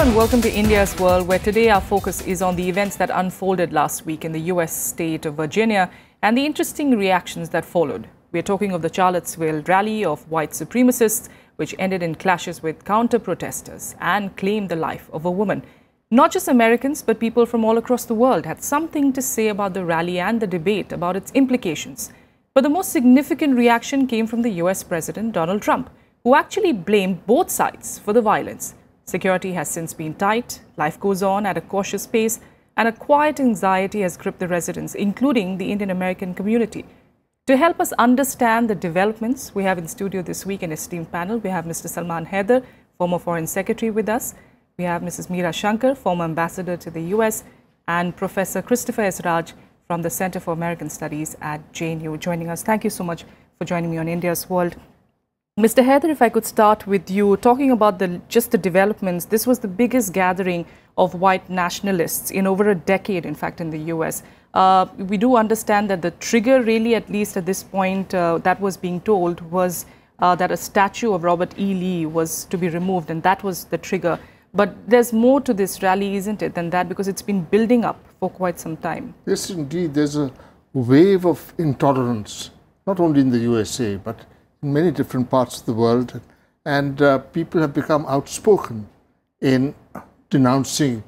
and welcome to India's World, where today our focus is on the events that unfolded last week in the US state of Virginia and the interesting reactions that followed. We are talking of the Charlottesville rally of white supremacists, which ended in clashes with counter-protesters and claimed the life of a woman. Not just Americans, but people from all across the world had something to say about the rally and the debate about its implications. But the most significant reaction came from the US President Donald Trump, who actually blamed both sides for the violence. Security has since been tight, life goes on at a cautious pace, and a quiet anxiety has gripped the residents, including the Indian American community. To help us understand the developments, we have in studio this week an esteemed panel. We have Mr. Salman Haidar, former Foreign Secretary, with us. We have Mrs. Meera Shankar, former ambassador to the US, and Professor Christopher S. Raj from the Center for American Studies at JNU joining us. Thank you so much for joining me on India's World. Mr. Haidar, if I could start with you, talking about just the developments. This was the biggest gathering of white nationalists in over a decade, in fact, in the US. We do understand that the trigger really, at least at this point, that was being told was that a statue of Robert E. Lee was to be removed, and that was the trigger. But there's more to this rally, isn't it, than that, because it's been building up for quite some time. Yes, indeed. There's a wave of intolerance, not only in the USA, but in many different parts of the world. And people have become outspoken in denouncing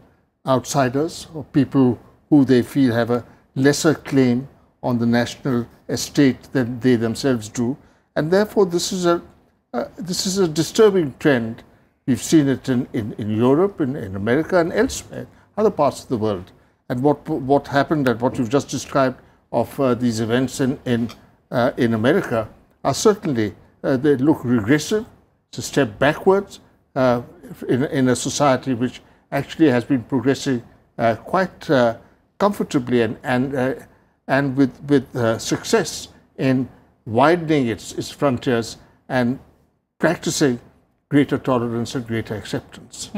outsiders or people who they feel have a lesser claim on the national estate than they themselves do. And therefore, this is a disturbing trend. We've seen it in Europe, in America, and elsewhere, other parts of the world. And what happened and what you've just described of these events in America are certainly, they look regressive. It's a step backwards in a society which actually has been progressing quite comfortably and with success in widening its frontiers and practicing greater tolerance and greater acceptance.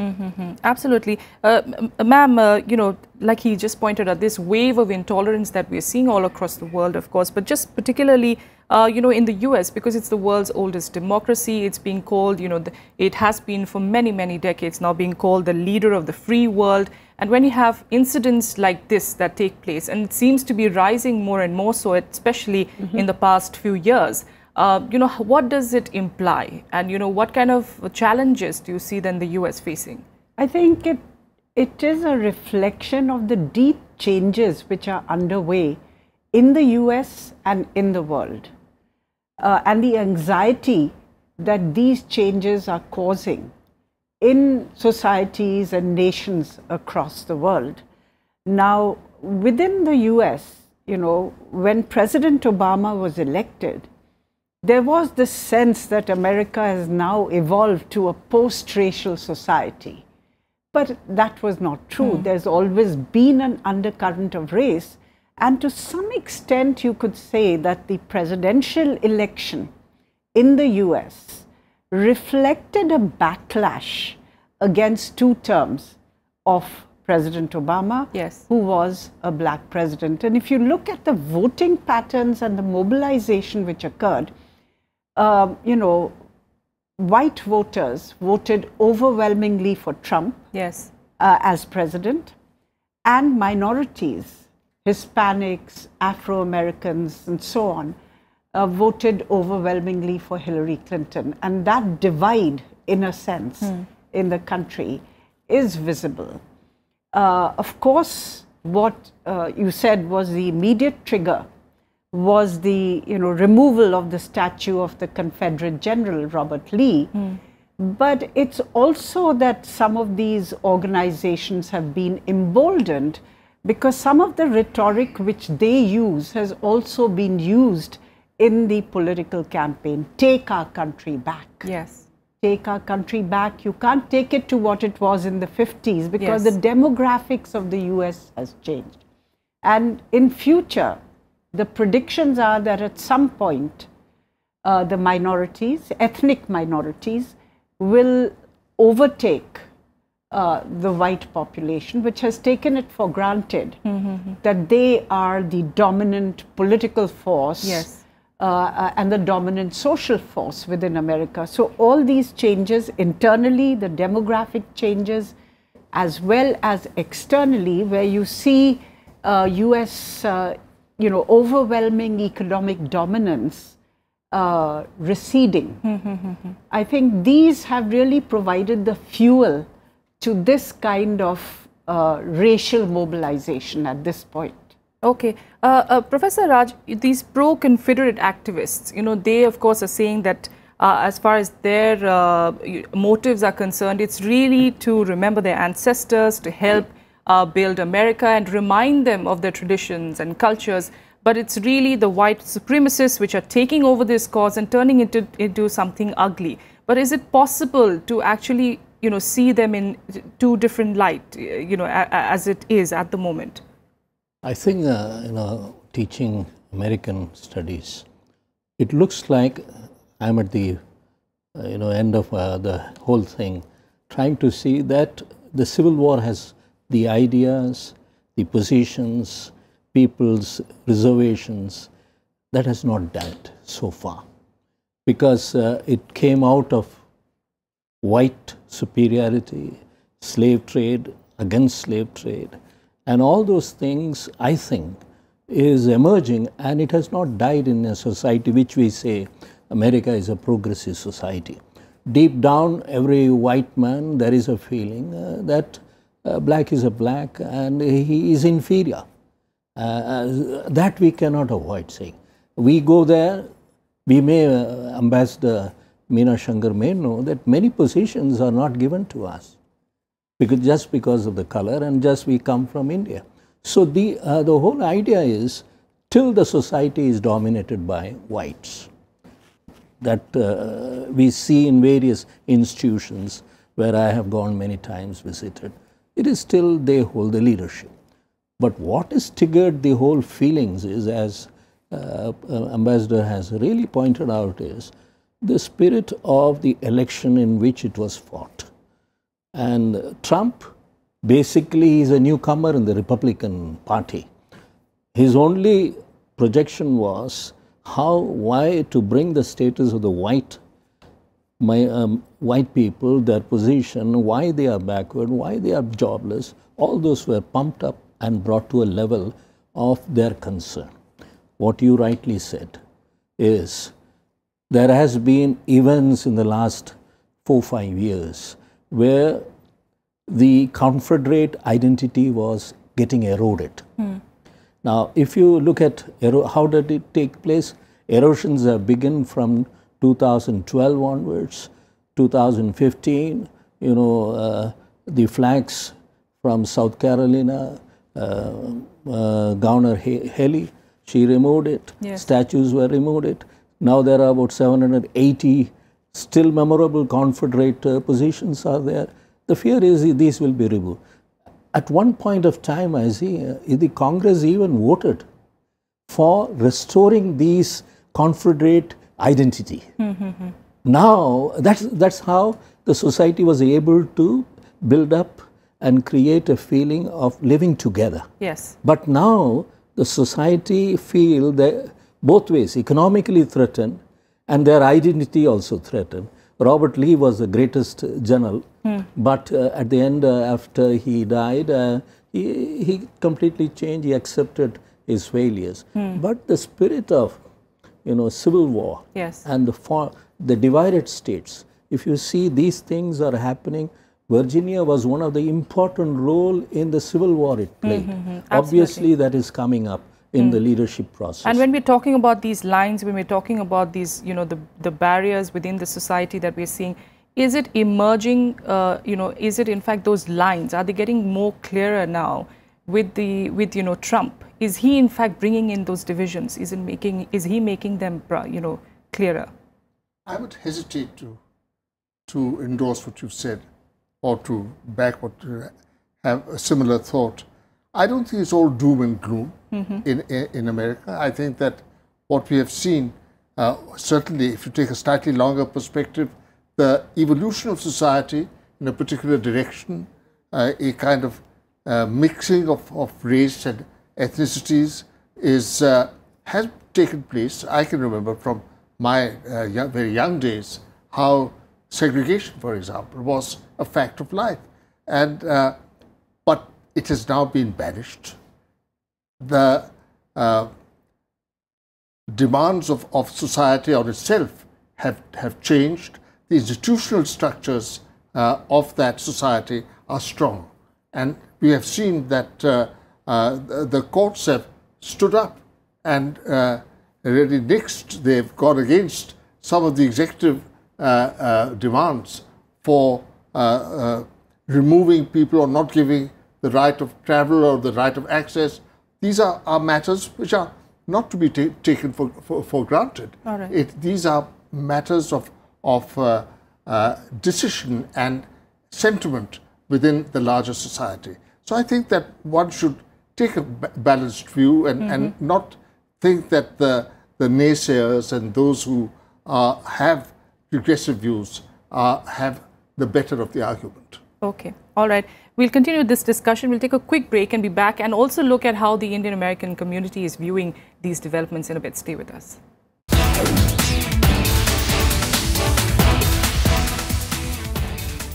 Absolutely. Ma'am, you know, like he just pointed out, this wave of intolerance that we're seeing all across the world, of course, but just particularly, you know, in the US, because it's the world's oldest democracy, it's being called, you know, it has been for many, many decades now being called the leader of the free world. And when you have incidents like this that take place, and it seems to be rising more and more so, especially in the past few years, you know, what does it imply? And, you know, what kind of challenges do you see then the US facing? I think it is a reflection of the deep changes which are underway in the US and in the world, and the anxiety that these changes are causing in societies and nations across the world. Now, within the US, you know, when President Obama was elected, there was this sense that America has now evolved to a post-racial society. But that was not true. There's always been an undercurrent of race. And to some extent, you could say that the presidential election in the US reflected a backlash against two terms of President Obama, who was a black president. And if you look at the voting patterns and the mobilization which occurred, you know, white voters voted overwhelmingly for Trump as president, and minorities, Hispanics, Afro-Americans, and so on, voted overwhelmingly for Hillary Clinton. And that divide, in a sense, in the country is visible. Of course, what you said was the immediate trigger was the, you know, removal of the statue of the Confederate General Robert Lee. But it's also that some of these organizations have been emboldened because some of the rhetoric which they use has also been used in the political campaign. Take our country back. Yes. Take our country back. You can't take it to what it was in the 50s because the demographics of the US has changed. And in future, the predictions are that at some point, the minorities, ethnic minorities, will overtake the white population, which has taken it for granted that they are the dominant political force and the dominant social force within America. So all these changes internally, the demographic changes, as well as externally, where you see US, overwhelming economic dominance receding. I think these have really provided the fuel to this kind of racial mobilization at this point. Okay. Professor Raj, these pro-Confederate activists, they of course are saying that as far as their motives are concerned, it's really to remember their ancestors, to help build America and remind them of their traditions and cultures. But it's really the white supremacists which are taking over this cause and turning it into something ugly. But is it possible to actually, see them in two different light, as it is at the moment? I think, teaching American studies, it looks like I'm at the, end of the whole thing, trying to see that the Civil War has the ideas, the positions, people's reservations, that has not died so far. Because it came out of white superiority, slave trade, against slave trade, and all those things, I think, is emerging, and it has not died in a society which we say America is a progressive society. Deep down, every white man, there is a feeling that black is a black and he is inferior. That we cannot avoid saying. We go there, we may, Ambassador Meera Shankar may know that many positions are not given to us. Just because of the color and just we come from India. So the whole idea is till the society is dominated by whites, that we see in various institutions where I have gone many times visited, it is still they hold the leadership. But what has triggered the whole feelings is, as Ambassador has really pointed out, is the spirit of the election in which it was fought. And Trump basically is a newcomer in the Republican Party. His only projection was why to bring the status of the white people, their position, why they are backward, why they are jobless. All those were pumped up and brought to a level of their concern. What you rightly said is there has been events in the last 4-5 years where the Confederate identity was getting eroded. Now, if you look at how did it take place, erosions have begun from 2012 onwards, 2015, the flags from South Carolina, Governor Haley, she removed it, yes. Statues were removed. Now there are about 780 still memorable Confederate positions are there. The fear is these will be removed. At one point of time, I see the Congress even voted for restoring these Confederate identity. Now, that's how the society was able to build up and create a feeling of living together. Yes. But now the society feel that both ways, economically threatened and their identity also threatened. Robert Lee was the greatest general, but at the end, after he died, he completely changed. He accepted his failures. But the spirit of, civil war, yes, and the divided states. If you see these things are happening, Virginia was one of the important role in the Civil War it played. Obviously, that is coming up in the leadership process. And when we're talking about these lines, when we're talking about these, the barriers within the society that we're seeing, is it emerging, is it in fact those lines, are they getting more clearer now with Trump? Is he in fact bringing in those divisions? Is he making them, clearer? I would hesitate to endorse what you've said or to back what have a similar thought. I don't think it's all doom and gloom in America. I think that what we have seen, certainly if you take a slightly longer perspective, the evolution of society in a particular direction, a kind of mixing of race and ethnicities has taken place. I can remember from my very young days how segregation, for example, was a fact of life. and but it has now been banished. The demands of society on itself have changed. The institutional structures of that society are strong, and we have seen that the courts have stood up and really nixed. They've gone against some of the executive demands for removing people or not giving the right of travel or the right of access. These are matters which are not to be taken for granted. All right. These are matters of decision and sentiment within the larger society. So I think that one should take a balanced view and not think that the naysayers and those who have regressive views have the better of the argument. Okay. All right. We'll continue this discussion. We'll take a quick break and be back and also look at how the Indian American community is viewing these developments in a bit. Stay with us.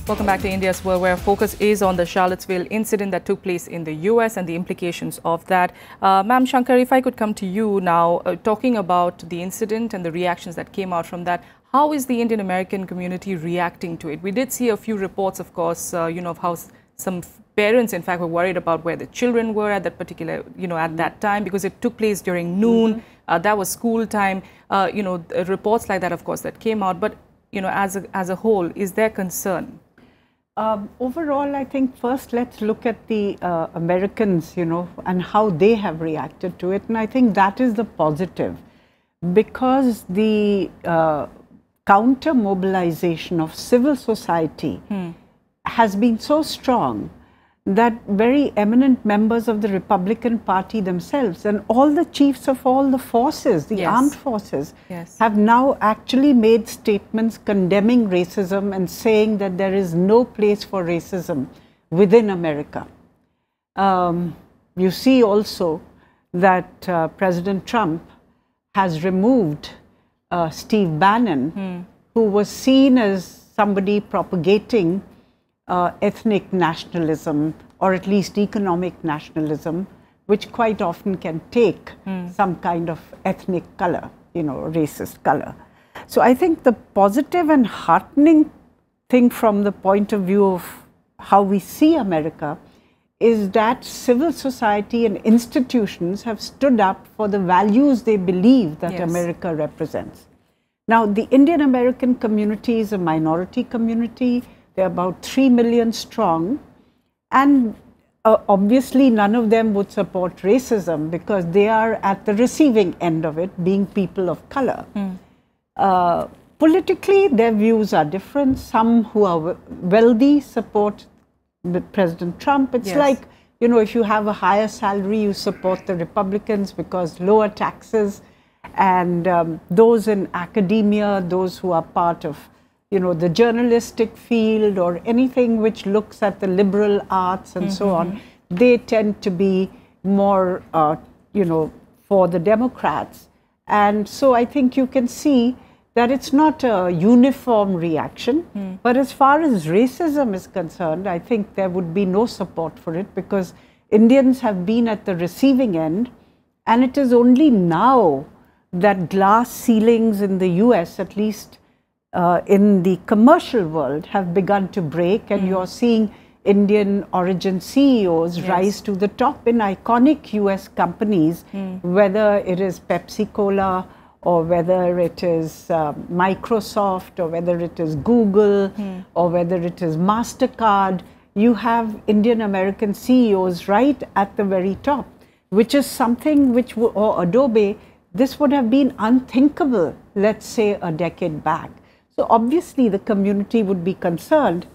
Welcome back to India's World, where our focus is on the Charlottesville incident that took place in the US and the implications of that. Ma'am, Shankar, if I could come to you now, talking about the incident and the reactions that came out from that, how is the Indian American community reacting to it? We did see a few reports, of course, of how some parents, in fact, were worried about where the children were at that particular, at that time, because it took place during noon. That was school time. Reports like that, of course, that came out. But, as a whole, is there concern? Overall, I think first let's look at the Americans, and how they have reacted to it. And I think that is the positive, because the counter mobilization of civil society has been so strong that very eminent members of the Republican Party themselves and all the chiefs of all the forces, the armed forces, have now actually made statements condemning racism and saying that there is no place for racism within America. You see also that President Trump has removed Steve Bannon, who was seen as somebody propagating ethnic nationalism, or at least economic nationalism, which quite often can take some kind of ethnic color, racist color. So I think the positive and heartening thing from the point of view of how we see America is that civil society and institutions have stood up for the values they believe that America represents. Now, the Indian American community is a minority community. They're about 3 million strong, and obviously none of them would support racism because they are at the receiving end of it, being people of color. Politically, their views are different. Some who are wealthy support President Trump. It's like, if you have a higher salary, you support the Republicans because lower taxes, and those in academia, those who are part of the journalistic field or anything which looks at the liberal arts and so on, they tend to be more, for the Democrats. And so I think you can see that it's not a uniform reaction. But as far as racism is concerned, I think there would be no support for it because Indians have been at the receiving end, and it is only now that glass ceilings in the US, at least in the commercial world, have begun to break, and you're seeing Indian origin CEOs rise to the top in iconic US companies, whether it is Pepsi Cola or whether it is Microsoft or whether it is Google or whether it is MasterCard. You have Indian American CEOs right at the very top, which is something which, or Adobe, this would have been unthinkable, let's say, a decade back. So obviously the community would be concerned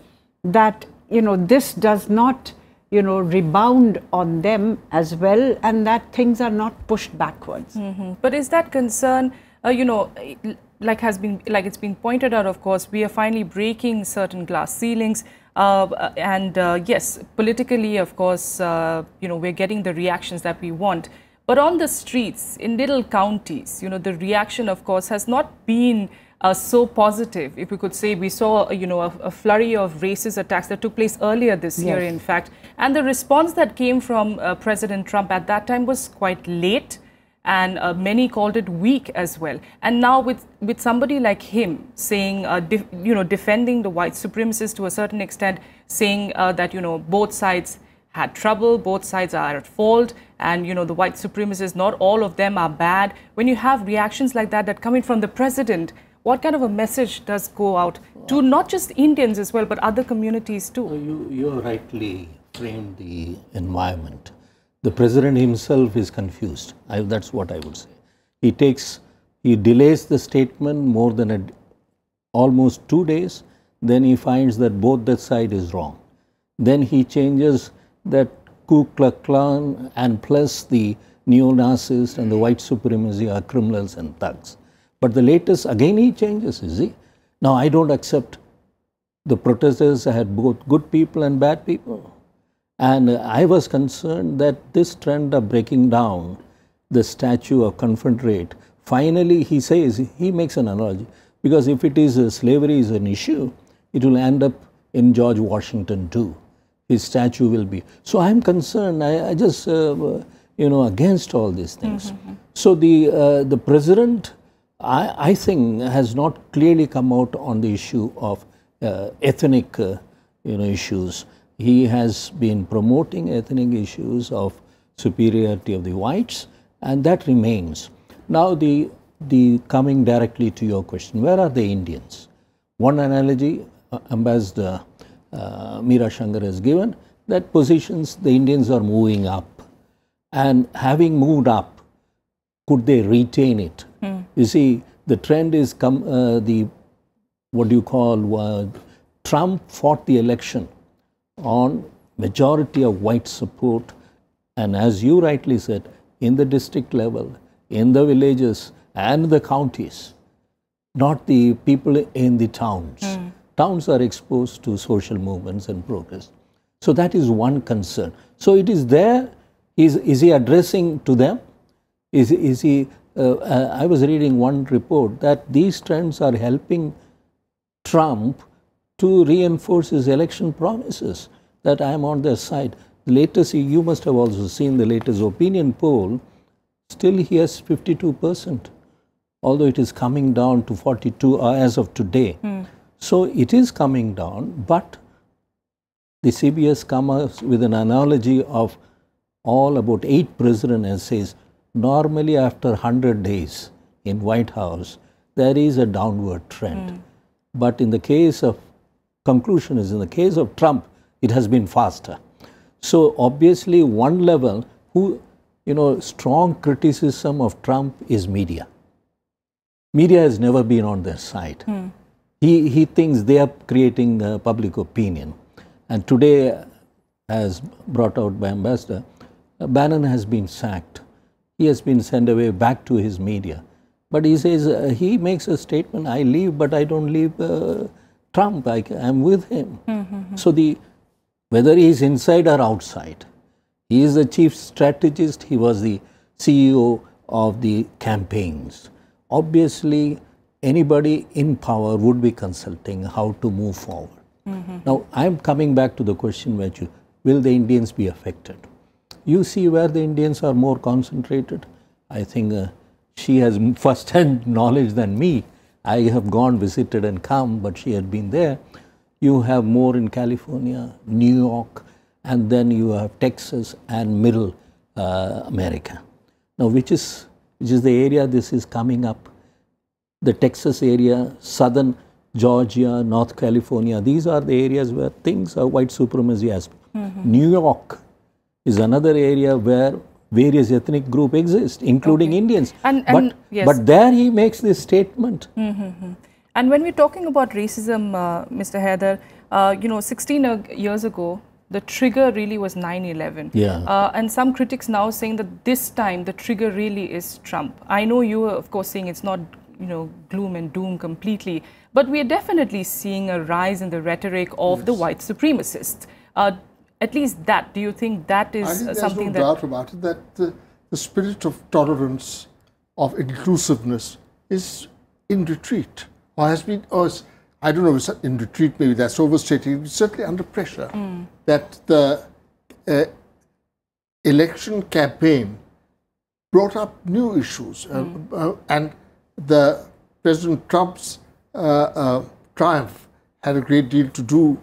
that, this does not, rebound on them as well, and that things are not pushed backwards. But is that concern, like it's been pointed out, of course, we are finally breaking certain glass ceilings. Yes, politically, of course, we're getting the reactions that we want. But on the streets, in little counties, the reaction, of course, has not been so positive, if we could say. We saw, a flurry of racist attacks that took place earlier this year, in fact. And the response that came from President Trump at that time was quite late, and many called it weak as well. And now with somebody like him saying, defending the white supremacists to a certain extent, saying that, both sides had trouble, both sides are at fault, and, the white supremacists, not all of them are bad. When you have reactions like that coming from the president, what kind of a message does go out to not just Indians as well, but other communities too? You rightly framed the environment. The president himself is confused. That's what I would say. He delays the statement more than almost 2 days. Then he finds that both that side is wrong. Then he changes that Ku Klux Klan and plus the neo-Nazis and the white supremacy are criminals and thugs. But the latest, again he changes, you see. Now I don't accept the protesters had both good people and bad people. And I was concerned that this trend of breaking down the statue of Confederate, finally he says, he makes an analogy, because if it is slavery is an issue, it will end up in George Washington too. His statue will be. So I'm concerned, I just, against all these things. So the president, I think, has not clearly come out on the issue of ethnic, issues. He has been promoting ethnic issues of superiority of the whites, and that remains. Now, the coming directly to your question, where are the Indians? One analogy Ambassador Meera Shankar has given, that positions the Indians are moving up, and having moved up, could they retain it? You see, the trend is Trump fought the election on majority of white support, and as you rightly said, in the district level, in the villages and the counties, not the people in the towns. Towns are exposed to social movements and protest. So that is one concern. So it is there. Is he addressing to them? Is he? I was reading one report that these trends are helping Trump to reinforce his election promises, that I am on their side. The latest, you must have also seen the latest opinion poll, still he has 52%, although it is coming down to 42 as of today. So it is coming down, but the CBS come up with an analogy of all about 8 presidents and says, normally after 100 days in White House, there is a downward trend. But in the case of, conclusion is in the case of Trump, it has been faster. So obviously one level, strong criticism of Trump is media. Media has never been on their side. He thinks they are creating public opinion. And today, as brought out by Ambassador, Bannon has been sacked. He has been sent away back to his media. But he says, he makes a statement, I leave, but I don't leave Trump, I'm with him. So whether he is inside or outside, he is the chief strategist, he was the CEO of the campaigns. Obviously, anybody in power would be consulting how to move forward. Now, I'm coming back to the question, will the Indians be affected? You see where the Indians are more concentrated. I think she has first-hand knowledge than me. I have gone, visited and come, but she had been there. You have more in California, New York, and then you have Texas and Middle America. Now, which is the area this is coming up? The Texas area, southern Georgia, North California, these are the areas where things are white supremacy aspect. New York is another area where various ethnic groups exist, including Indians. But there he makes this statement. And when we're talking about racism, Mr. Haidar, 16 years ago, the trigger really was 9/11. And some critics now saying that this time the trigger really is Trump. I know you are, of course, saying it's not gloom and doom completely, but we are definitely seeing a rise in the rhetoric of the white supremacists. At least that, do you think that is something that... There's no doubt about it, that the spirit of tolerance, of inclusiveness is in retreat, or has been, I don't know, in retreat, maybe that's overstating, certainly under pressure, that the election campaign brought up new issues. And the President Trump's triumph had a great deal to do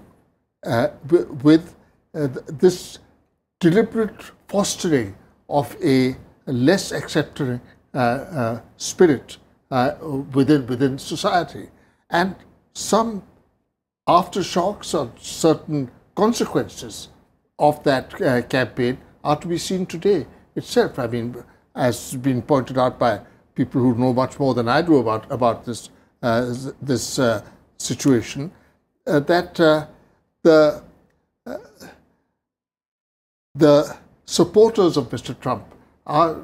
with this deliberate fostering of a less accepting spirit within society, and some aftershocks or certain consequences of that campaign are to be seen today itself. I mean, as been pointed out by people who know much more than I do about this situation, that the supporters of Mr. Trump are,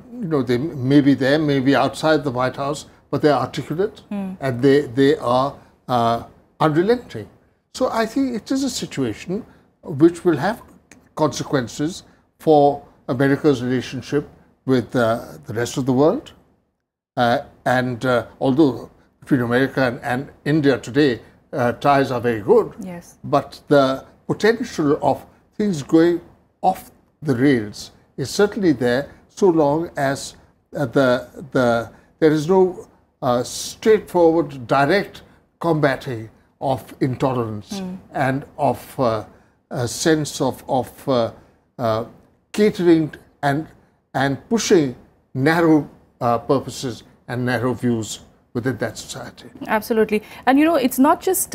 they may be there, maybe outside the White House, but they're articulate and they are unrelenting. So I think it is a situation which will have consequences for America's relationship with the rest of the world. And although between America and India today, ties are very good, yes, but the potential of things going off the rails is certainly there, so long as there is no straightforward, direct combating of intolerance and of a sense of catering and pushing narrow purposes and narrow views within that society. Absolutely. And it's not just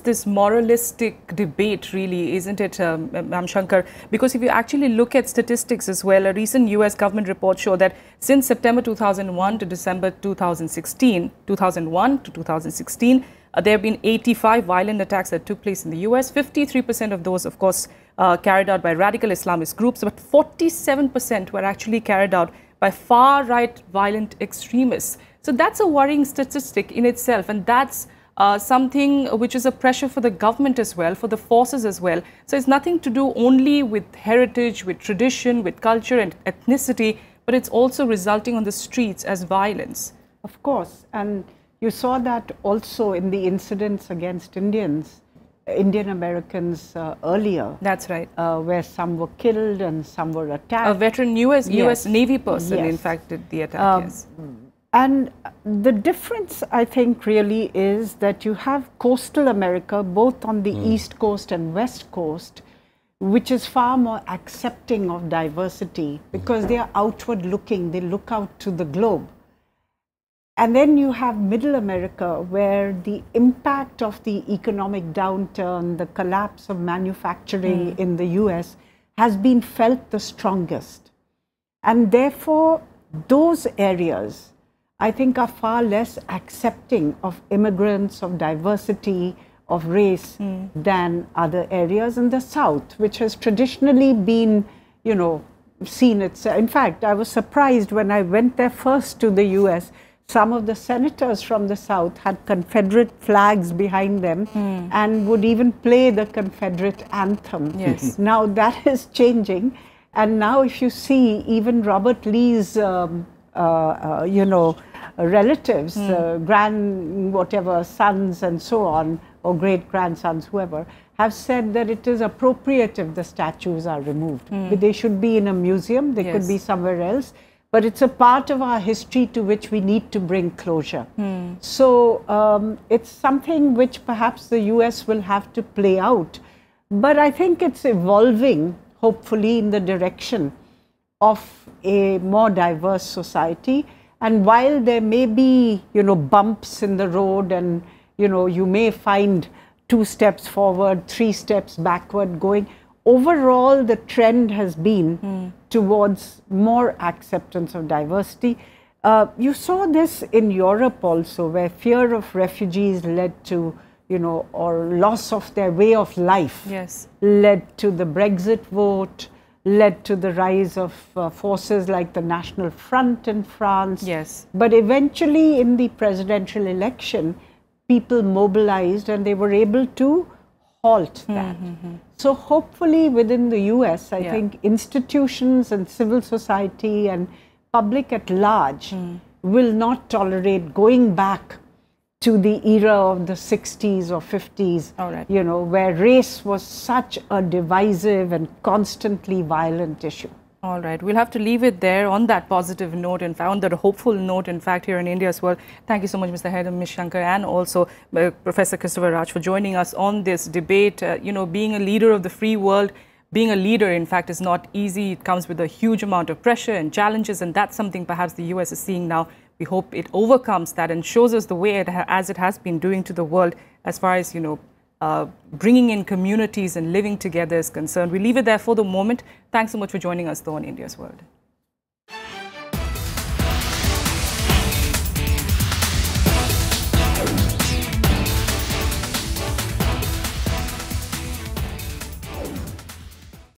this moralistic debate, really, isn't it, Shankar? Because if you actually look at statistics as well, a recent US government report showed that since September 2001 to December 2016, there have been 85 violent attacks that took place in the US. 53% of those, of course, carried out by radical Islamist groups, but 47% were actually carried out by far-right violent extremists. So that's a worrying statistic in itself, and that's something which is a pressure for the government as well, for the forces as well. So it's nothing to do only with heritage, with tradition, with culture and ethnicity, but it's also resulting on the streets as violence. Of course, and you saw that also in the incidents against Indian Americans earlier. That's right. Where some were killed and some were attacked. A veteran US Navy person, in fact, did the attack, yes. And the difference, I think, really is that you have coastal America, both on the East Coast and West Coast, which is far more accepting of diversity because they are outward looking, they look out to the globe. And then you have Middle America, where the impact of the economic downturn, the collapse of manufacturing in the US has been felt the strongest. And therefore, those areas, I think, are far less accepting of immigrants, of diversity, of race than other areas in the South, which has traditionally been, seen itself. In fact, I was surprised when I went there first to the US. Some of the senators from the South had Confederate flags behind them and would even play the Confederate anthem. Yes. Now that is changing. And now if you see even Robert Lee's, relatives, sons and so on, or great-grandsons, whoever, have said that it is appropriate if the statues are removed. They should be in a museum, they could be somewhere else. But it's a part of our history to which we need to bring closure. So it's something which perhaps the US will have to play out. But I think it's evolving, hopefully, in the direction of a more diverse society. And while there may be, bumps in the road and, you may find 2 steps forward, 3 steps backward going, overall, the trend has been towards more acceptance of diversity. You saw this in Europe also, where fear of refugees led to, or loss of their way of life, led to the Brexit vote, led to the rise of forces like the National Front in France. But eventually, in the presidential election, people mobilized and they were able to halt that. So hopefully within the US, I think institutions and civil society and public at large will not tolerate going back to the era of the 60s or 50s, All right. you know, where race was such a divisive and constantly violent issue. All right, we'll have to leave it there on that positive note, in fact, on that hopeful note, in fact, here in India as well. Thank you so much, Mr. Haidar, Ms. Shankar, and also Professor Christopher Raj for joining us on this debate. You know, being a leader of the free world, being a leader, in fact, is not easy. It comes with a huge amount of pressure and challenges, and that's something perhaps the US is seeing now. We hope it overcomes that and shows us the way as it has been doing to the world as far as, you know, bringing in communities and living together is concerned. We leave it there for the moment. Thanks so much for joining us, though, on India's World.